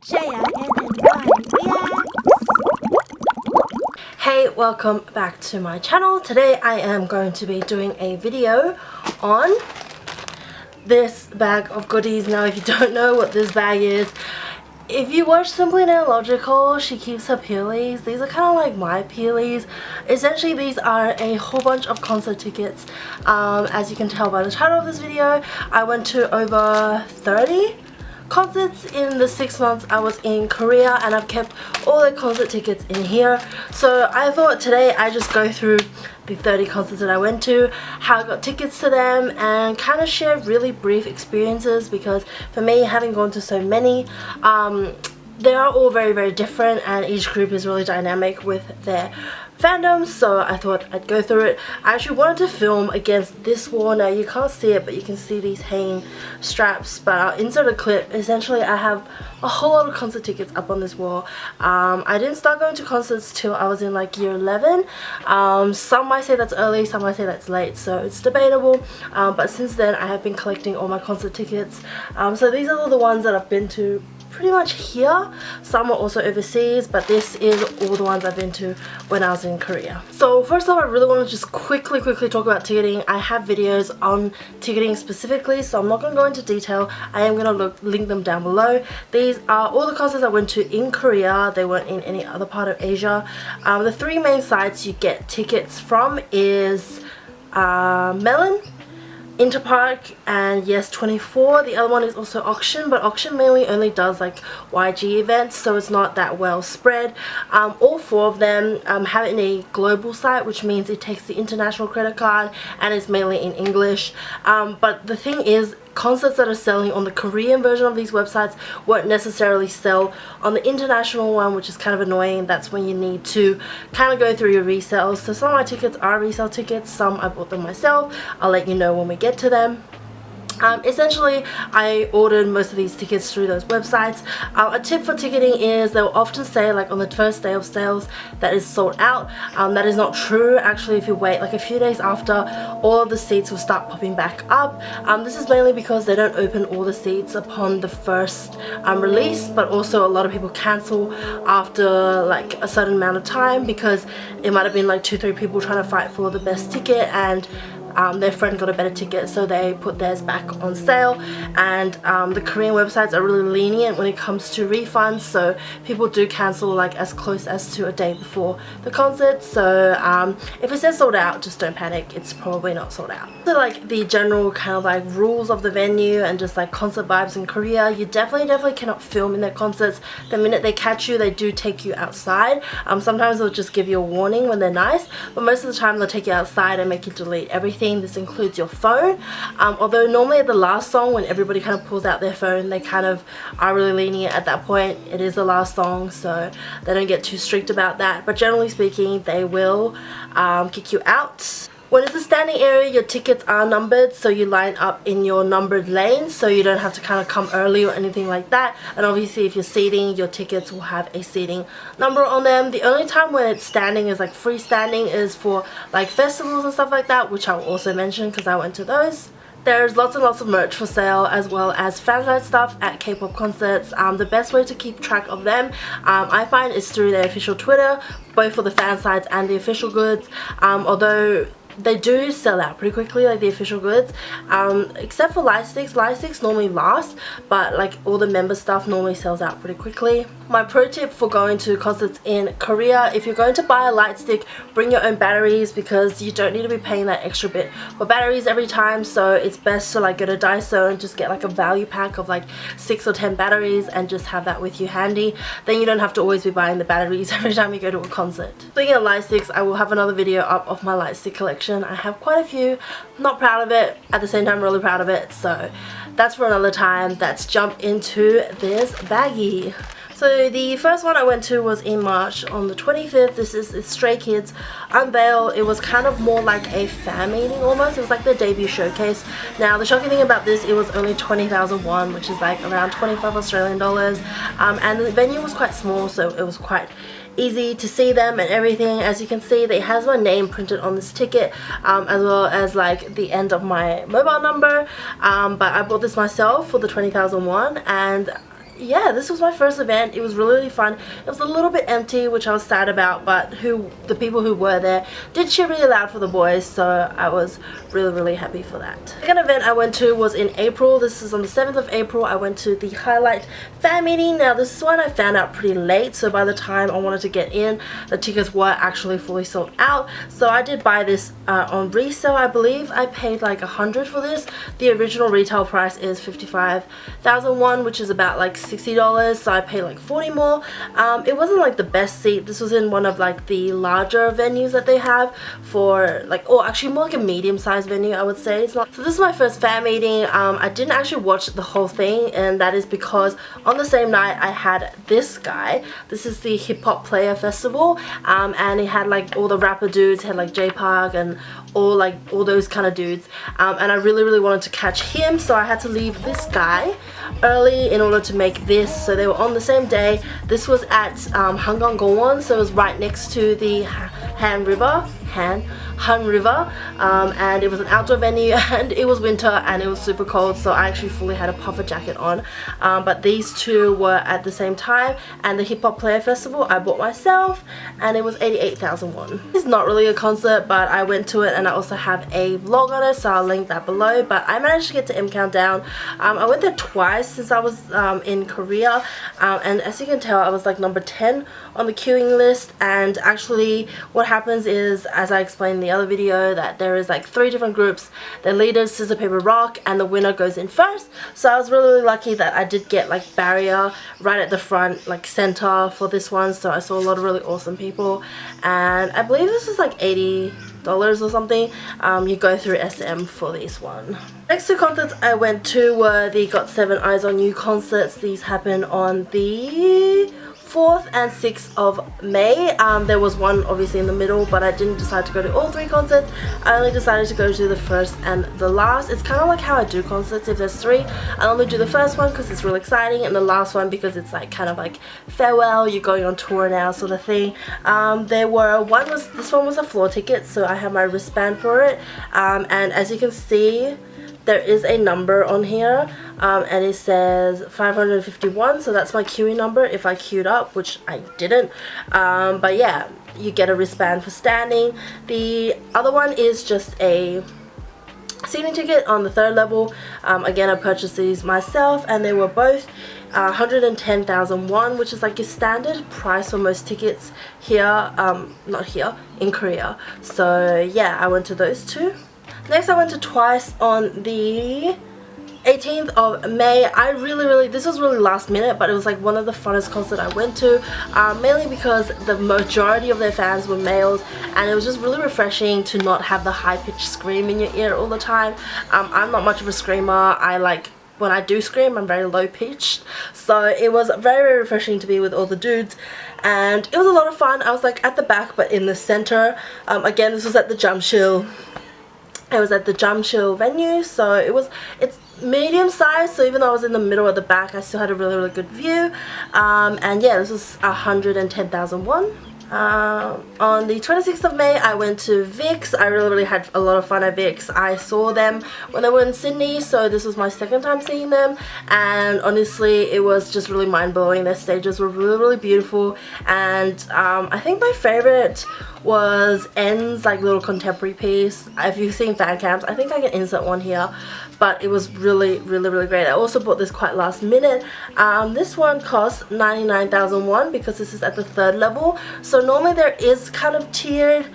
share, and enjoy. Hey, welcome back to my channel. Today I am going to be doing a video on this bag of goodies. Now if you don't know what this bag is, if you watch Simply Nailogical, she keeps her peelies. These are kind of like my peelies. Essentially these are a whole bunch of concert tickets. As you can tell by the title of this video, I went to over 30 concerts in the 6 months I was in Korea, and I've kept all the concert tickets in here. So I thought today I just go through the 30 concerts that I went to, how I got tickets to them, and kind of share really brief experiences, because for me, having gone to so many, they are all very different, and each group is really dynamic with their fandoms, so I thought I'd go through it. I actually wanted to film against this wall. Now you can't see it, but you can see these hanging straps, but I'll insert a clip. Essentially I have a whole lot of concert tickets up on this wall. I didn't start going to concerts till I was in like year 11. Some might say that's early, some might say that's late, so it's debatable, but since then I have been collecting all my concert tickets. So these are all the ones that I've been to pretty much here. Some are also overseas, but this is all the ones I've been to when I was in Korea. So first off, I really want to just quickly talk about ticketing. I have videos on ticketing specifically, so I'm not going to go into detail. I am going to link them down below. These are all the concerts I went to in Korea. They weren't in any other part of Asia. The three main sites you get tickets from is Melon, Interpark, and Yes 24. The other one is also Auction, but Auction mainly only does like YG events, so it's not that well spread. All four of them have it in a global site, which means it takes the international credit card and it's mainly in English. But the thing is, concerts that are selling on the Korean version of these websites won't necessarily sell on the international one, which is kind of annoying. That's when you need to kind of go through your resales. So some of my tickets are resale tickets, some I bought them myself. I'll let you know when we get to them. Essentially, I ordered most of these tickets through those websites. A tip for ticketing is they'll often say like on the first day of sales that is sold out. That is not true. Actually, if you wait like a few days after, all of the seats will start popping back up. This is mainly because they don't open all the seats upon the first release, but also a lot of people cancel after like a certain amount of time, because it might have been like 2-3 people trying to fight for the best ticket, and their friend got a better ticket, so they put theirs back on sale. And the Korean websites are really lenient when it comes to refunds, so people do cancel like as close as to a day before the concert. So if it says sold out, just don't panic, it's probably not sold out. So like the general kind of like rules of the venue and just like concert vibes in Korea, you definitely cannot film in their concerts. The minute they catch you, they do take you outside. Sometimes they'll just give you a warning when they're nice, but most of the time they'll take you outside and make you delete everything. This includes your phone, although normally at the last song, when everybody kind of pulls out their phone, they kind of are really lenient at that point. It is the last song, so they don't get too strict about that, but generally speaking they will kick you out. When it's a standing area, your tickets are numbered, so you line up in your numbered lanes, so you don't have to kind of come early or anything like that. And obviously if you're seating, your tickets will have a seating number on them. The only time when it's standing is like freestanding is for like festivals and stuff like that, which I'll also mention because I went to those. There's lots and lots of merch for sale, as well as fansite stuff at K-pop concerts. The best way to keep track of them, I find, is through their official Twitter, both for the fan sites and the official goods. Although they do sell out pretty quickly, like the official goods, except for light sticks. Light sticks normally last, but like all the member stuff normally sells out pretty quickly. My pro tip for going to concerts in Korea: if you're going to buy a light stick, bring your own batteries, because you don't need to be paying that extra bit for batteries every time. So it's best to like go to Daiso and just get like a value pack of like 6 or 10 batteries and just have that with you handy. Then you don't have to always be buying the batteries every time you go to a concert. Speaking of light sticks, I will have another video up of my light stick collection. I have quite a few. Not proud of it, at the same time really proud of it, so that's for another time. Let's jump into this baggie. So the first one I went to was in March on the 25th. This is Stray Kids Unveil. It was kind of more like a fan meeting almost. It was like their debut showcase. Now the shocking thing about this, it was only 20,000 won, which is like around 25 Australian dollars. And the venue was quite small, so it was quite easy to see them and everything. As you can see, it has my name printed on this ticket, as well as like the end of my mobile number, but I bought this myself for the 20,000 won, and yeah, this was my first event. It was really, really fun. It was a little bit empty, which I was sad about, but the people who were there did cheer really loud for the boys, so I was really, really happy for that. The second event I went to was in April. This is on the 7th of April. I went to the Highlight fan meeting. Now this is one I found out pretty late, so by the time I wanted to get in, the tickets were actually fully sold out. So I did buy this on resale. I believe I paid like 100 for this. The original retail price is 55,000 won, which is about like $60, so I paid like 40 more. It wasn't like the best seat. This was in one of like the larger venues that they have for like, or actually more like a medium-sized venue, I would say. It's not. So this is my first fan meeting. I didn't actually watch the whole thing, and that is because on the same night I had this guy. This is the hip hop player festival, and it had like all the rapper dudes. It had like J-Park and all those kind of dudes, and I really, really wanted to catch him, so I had to leave this guy early in order to make this. So they were on the same day. This was at Hangang Gongwon, so it was right next to the Han River, and it was an outdoor venue, and it was winter and it was super cold, so I actually fully had a puffer jacket on. But these two were at the same time, and the hip hop player festival I bought myself, and it was 88,000 won. It's not really a concert, but I went to it, and I also have a vlog on it, so I'll link that below. But I managed to get to M Countdown. I went there twice since I was in Korea, and as you can tell, I was like number 10 on the queuing list. And actually what happens is, as I explained in the other video, that there is like 3 different groups. The leaders, scissors, paper, rock, and the winner goes in first. So I was really, really lucky that I did get like barrier right at the front, like center for this one. So I saw a lot of really awesome people, and I believe this is like $80 or something. You go through SM for this one. Next 2 concerts I went to were the Got 7 Eyes on You concerts. These happened on the 4th and 6th of May. There was one obviously in the middle, but I didn't decide to go to all 3 concerts. I only decided to go to the first and the last. It's kind of like how I do concerts. If there's 3, I only do the first one because it's really exciting, and the last one because it's like kind of like farewell, you're going on tour now sort of thing. This one was a floor ticket, so I have my wristband for it, and as you can see, there is a number on here, and it says 551, so that's my queuing number if I queued up, which I didn't. But yeah, you get a wristband for standing. The other one is just a seating ticket on the 3rd level. Again, I purchased these myself, and they were both 110,000 won, which is like your standard price for most tickets here, not here, in Korea. So yeah, I went to those 2. Next, I went to Twice on the 18th of May. This was really last minute, but it was like one of the funnest concerts I went to, mainly because the majority of their fans were males, and it was just really refreshing to not have the high-pitched scream in your ear all the time. I'm not much of a screamer. When I do scream, I'm very low-pitched, so it was very, very refreshing to be with all the dudes, and it was a lot of fun. I was like at the back but in the center. Again, this was at the Jamsil. It was at the Jamsil venue, so it's medium size, so even though I was in the middle at the back, I still had a really, really good view. And yeah, this was 110,000 won. On the 26th of May, I went to VIX. I really had a lot of fun at VIX. I saw them when they were in Sydney, so this was my 2nd time seeing them, and honestly it was just really mind-blowing. Their stages were really, really beautiful, and I think my favorite was N's like little contemporary piece. If you've seen fan cams, I think I can insert one here, but it was really, really, really great. I also bought this quite last minute. This one cost 99,000 won because this is at the 3rd level. So normally there is kind of tiered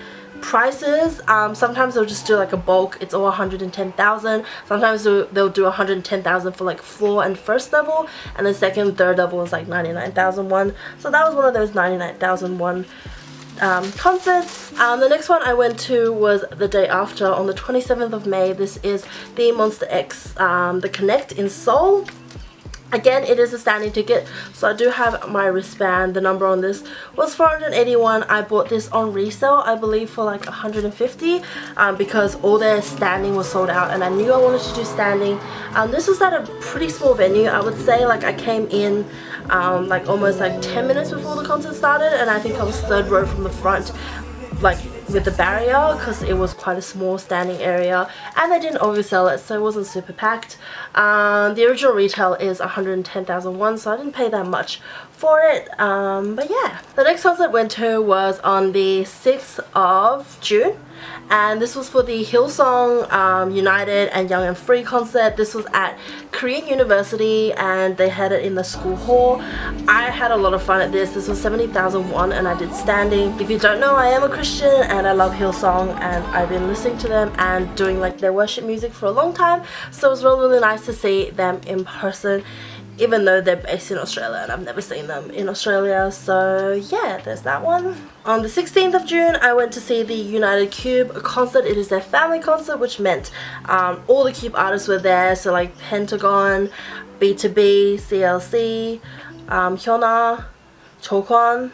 prices. Sometimes they'll just do like a bulk, it's all 110,000. Sometimes they'll do 110,000 for like floor and 1st level, and the 2nd, 3rd level is like 99,000 won. So that was one of those 99,000 won concerts. The next one I went to was the day after, on the 27th of May. This is the Monster X, the Connect in Seoul. Again, it is a standing ticket, so I do have my wristband. The number on this was 481. I bought this on resale, I believe, for like 150, because all their standing was sold out, and I knew I wanted to do standing. This was at a pretty small venue, I would say. Like I came in like almost like 10 minutes before the concert started, and I think I was 3rd row from the front, like with the barrier because it was quite a small standing area, and they didn't oversell it, so it wasn't super packed. The original retail is 110,000 won, so I didn't pay that much for it. But yeah, the next concert I went to was on the 6th of June, and this was for the Hillsong United and Young and Free concert. This was at Korean University and they had it in the school hall. I had a lot of fun at this. This was 70,000 won and I did standing. If you don't know, I am a Christian and I love Hillsong, and I've been listening to them and doing like their worship music for a long time, so it was really nice to see them in person, even though they're based in Australia and I've never seen them in Australia. So yeah, there's that one. On the 16th of June, I went to see the United Cube concert. It is their family concert, which meant all the Cube artists were there. So like Pentagon, B.a.p, CLC, Hyuna, Chokwon,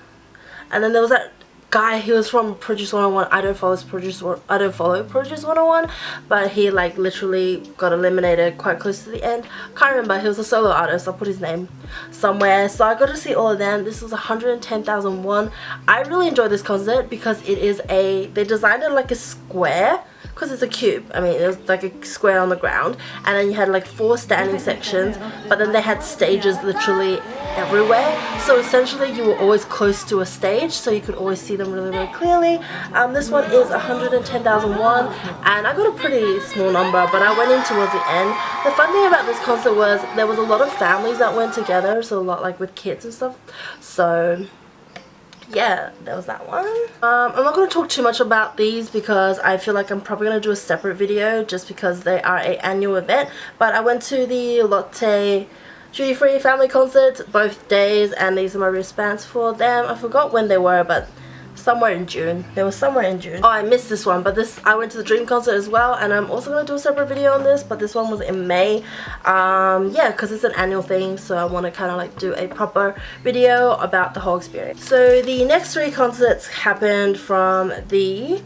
and then there was that guy. He was from Produce 101. I don't follow Produce 101, but he like literally got eliminated quite close to the end. Can't remember. He was a solo artist. I'll put his name somewhere. So I got to see all of them. This was 110,000 won. I really enjoyed this concert because it is they designed it like a square, because it's a cube. I mean, it was like a square on the ground, and then you had like 4 standing sections, but then they had stages literally everywhere, so essentially you were always close to a stage, so you could always see them really clearly. This one is 110,000 won, and I got a pretty small number, but I went in towards the end. The fun thing about this concert was there was a lot of families that went together, so a lot like with kids and stuff. So yeah, there was that one. I'm not going to talk too much about these because I feel like I'm probably going to do a separate video just because they are an annual event. But I went to the Lotte Duty Free family concert both days, and these are my wristbands for them. I forgot when they were, but somewhere in June. They were somewhere in June. Oh, I missed this one, but I went to the Dream concert as well, and I'm also going to do a separate video on this, but this one was in May. Yeah, because it's an annual thing, so I want to kind of like do a proper video about the whole experience. So the next 3 concerts happened from the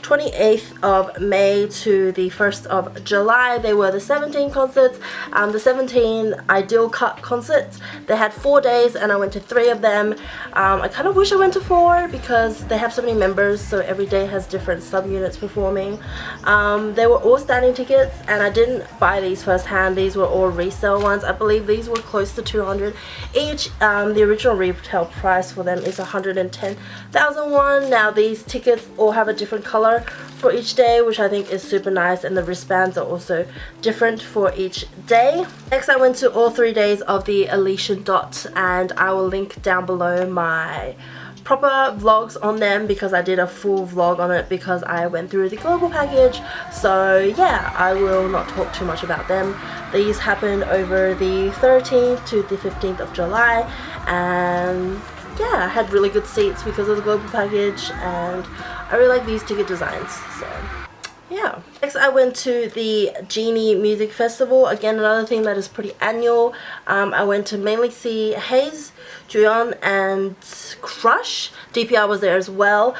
28th of May to the 1st of July. They were the 17 concerts, the 17 Ideal Cut concerts. They had 4 days and I went to 3 of them. I kind of wish I went to 4 because they have so many members, so every day has different subunits performing. They were all standing tickets, and I didn't buy these firsthand. These were all resale ones. I believe these were close to 200 each. The original retail price for them is 110,000 won. Now these tickets all have a different color for each day, which I think is super nice, and the wristbands are also different for each day. Next, I went to all 3 days of the Elysian Dot, and I will link down below my proper vlogs on them because I did a full vlog on it because I went through the global package. So yeah, I will not talk too much about them. These happened over the 13th to the 15th of July, and yeah, I had really good seats because of the global package, and I really like these ticket designs. So yeah. Next, I went to the Jinny Music Festival. Again, another thing that is pretty annual. I went to mainly see Haze, Juyeon, and Crush. DPR was there as well.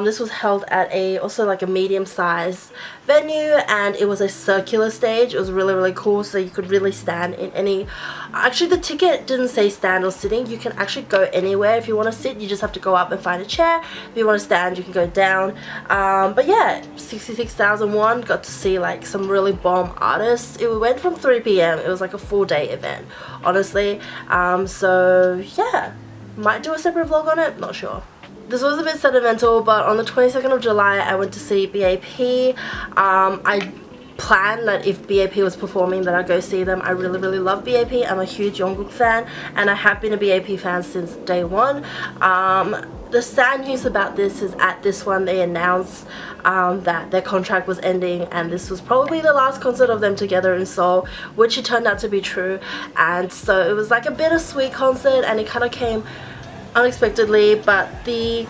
This was held at also like a medium-sized venue, and it was a circular stage. It was really cool, so you could really stand in any. Actually, the ticket didn't say stand or sitting. You can actually go anywhere. If you want to sit, you just have to go up and find a chair. If you want to stand, you can go down. But yeah, 66,000 won. Got to see like some really bomb artists. It went from 3 p.m. It was like a full-day event, honestly. So yeah, might do a separate vlog on it, not sure. This was a bit sentimental, but on the 22nd of July I went to see b.a.p. I planned that if b.a.p was performing that I'd go see them. I really love b.a.p. I'm a huge Jungkook fan, and I have been a b.a.p fan since day one. The sad news about this is at this one they announced that their contract was ending, and this was probably the last concert of them together in Seoul, which it turned out to be true. And so it was like a bittersweet concert, and it kind of came unexpectedly, but the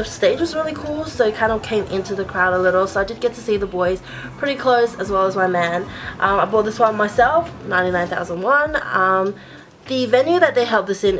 stage was really cool, so it kind of came into the crowd a little, so I did get to see the boys pretty close, as well as my man. I bought this one myself, 99,000 won. The venue that they held this in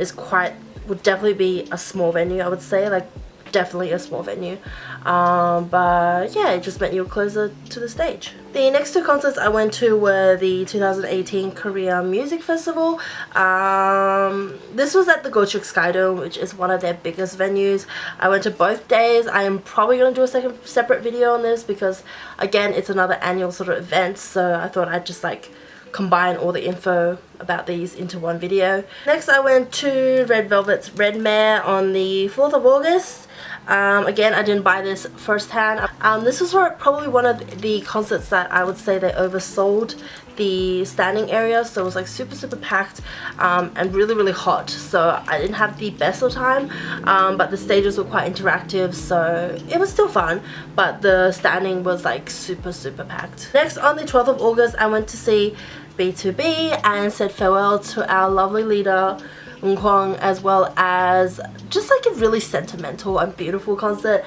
would definitely be a small venue, I would say, like definitely a small venue, but yeah, it just meant you were closer to the stage. The next two concerts I went to were the 2018 Korea Music Festival. This was at the Gochuk Skydome, which is one of their biggest venues. I went to both days. I am probably going to do a separate video on this because again, it's another annual sort of event, so I thought I'd just like combine all the info about these into one video. Next I went to Red Velvet's Red Mare on the 4th of August. Again, I didn't buy this firsthand. This was probably one of the concerts that I would say they oversold the standing area, so it was like super packed and really hot, so I didn't have the best of time, but the stages were quite interactive, so it was still fun, but the standing was like super packed. Next, on the 12th of August, I went to see B.a.p and said farewell to our lovely leader Kwang, as well as just like a really sentimental and beautiful concert.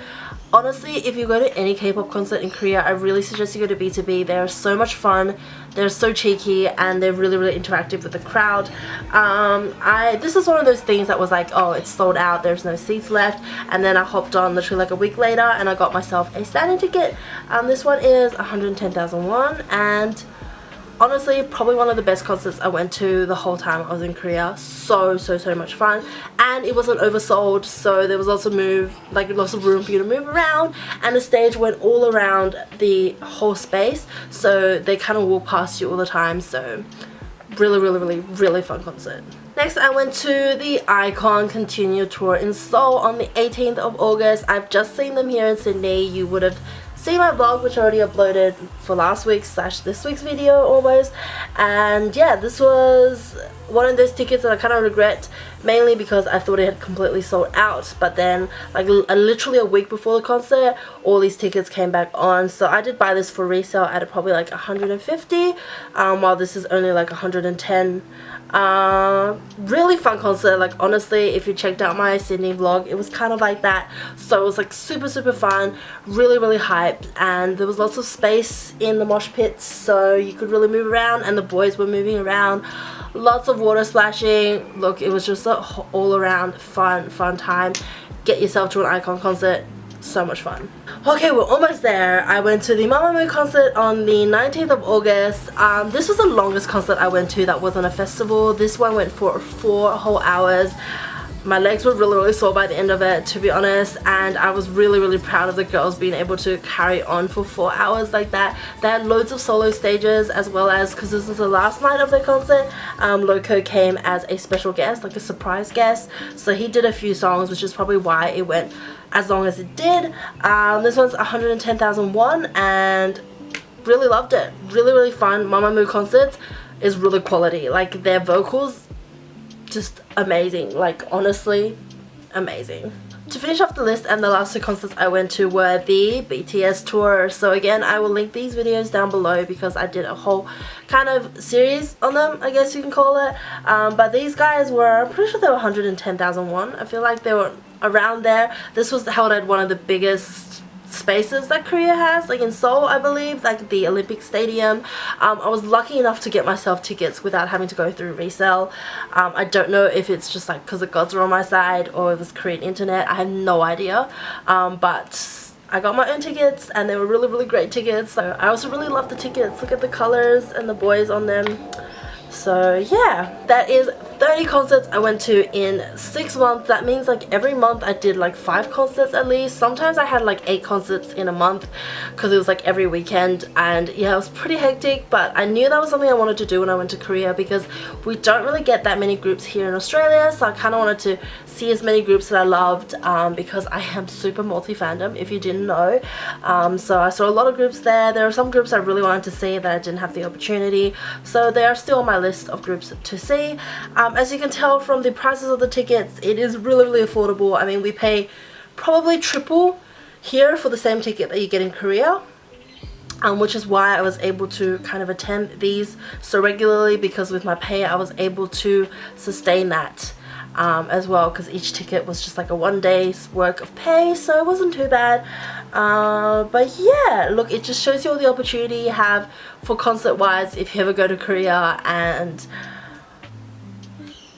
Honestly, if you go to any K-pop concert in Korea, I really suggest you go to B.a.p. They're so much fun, they're so cheeky, and they're really interactive with the crowd. This is one of those things that was like, oh, it's sold out, there's no seats left, and then I hopped on literally like a week later and I got myself a standing ticket. This one is 110,000 won, and honestly, probably one of the best concerts I went to the whole time I was in Korea. So much fun, and it wasn't oversold, so there was lots of room for you to move around, and the stage went all around the whole space, so they kind of walk past you all the time. So really fun concert. Next, I went to the iKON Continue Tour in Seoul on the 18th of August. I've just seen them here in Sydney. You would have seen my vlog, which I already uploaded for last week's / this week's video almost, and yeah, this was one of those tickets that I kind of regret, mainly because I thought it had completely sold out, but then like literally a week before the concert, all these tickets came back on, so I did buy this for resale at probably like 150, while this is only like 110. Really fun concert. Like honestly, if you checked out my Sydney vlog, it was kind of like that, so it was like super fun, really hyped, and there was lots of space in the mosh pits, so you could really move around, and the boys were moving around, lots of water splashing. Look, it was just an all around fun time. Get yourself to an iKON concert, so much fun. Okay, we're almost there. I went to the Mamamoo concert on the 19th of August. This was the longest concert I went to that wasn't a festival. This one went for 4 whole hours. My legs were really sore by the end of it, to be honest, and I was really proud of the girls being able to carry on for 4 hours like that. They had loads of solo stages, as well as, because this was the last night of the concert, Loco came as a special guest, like a surprise guest, so he did a few songs, which is probably why it went as long as it did. This one's 110,000 won, and really loved it. Really fun. Mamamoo concerts is really quality. Like their vocals, just amazing. Like honestly, amazing. To finish off the list, and the last 2 concerts I went to were the BTS tour. So again, I will link these videos down below because I did a whole kind of series on them, I guess you can call it. But these guys were, I'm pretty sure they were 110,000 won. I feel like they were around there. This was held at one of the biggest spaces that Korea has, like in Seoul, I believe, like the Olympic Stadium. I was lucky enough to get myself tickets without having to go through resale. I don't know if it's just like because the gods are on my side or it was Korean internet. I have no idea, but I got my own tickets, and they were really great tickets. So I also really love the tickets. Look at the colors and the boys on them. So yeah, that is 30 concerts I went to in 6 months. That means like every month I did like 5 concerts at least. Sometimes I had like 8 concerts in a month because it was like every weekend, and yeah, it was pretty hectic, but I knew that was something I wanted to do when I went to Korea because we don't really get that many groups here in Australia, so I kind of wanted to see as many groups that I loved, because I am super multi-fandom, if you didn't know. So I saw a lot of groups there. There are some groups I really wanted to see that I didn't have the opportunity, so they are still on my list of groups to see. As you can tell from the prices of the tickets, it is really affordable. I mean, we pay probably triple here for the same ticket that you get in Korea, which is why I was able to kind of attend these so regularly, because with my pay I was able to sustain that as well, because each ticket was just like a 1 day's work of pay, so it wasn't too bad. But yeah, look, it just shows you all the opportunity you have for concert wise if you ever go to Korea. And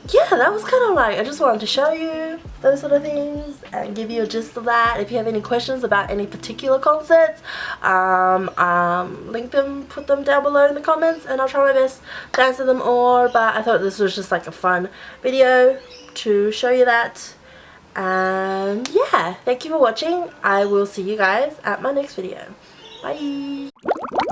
yeah, that was kind of like, I just wanted to show you those sort of things, and give you a gist of that. If you have any questions about any particular concerts, link them, put them down below in the comments, and I'll try my best to answer them all. But I thought this was just like a fun video to show you that. And yeah, thank you for watching. I will see you guys at my next video. Bye.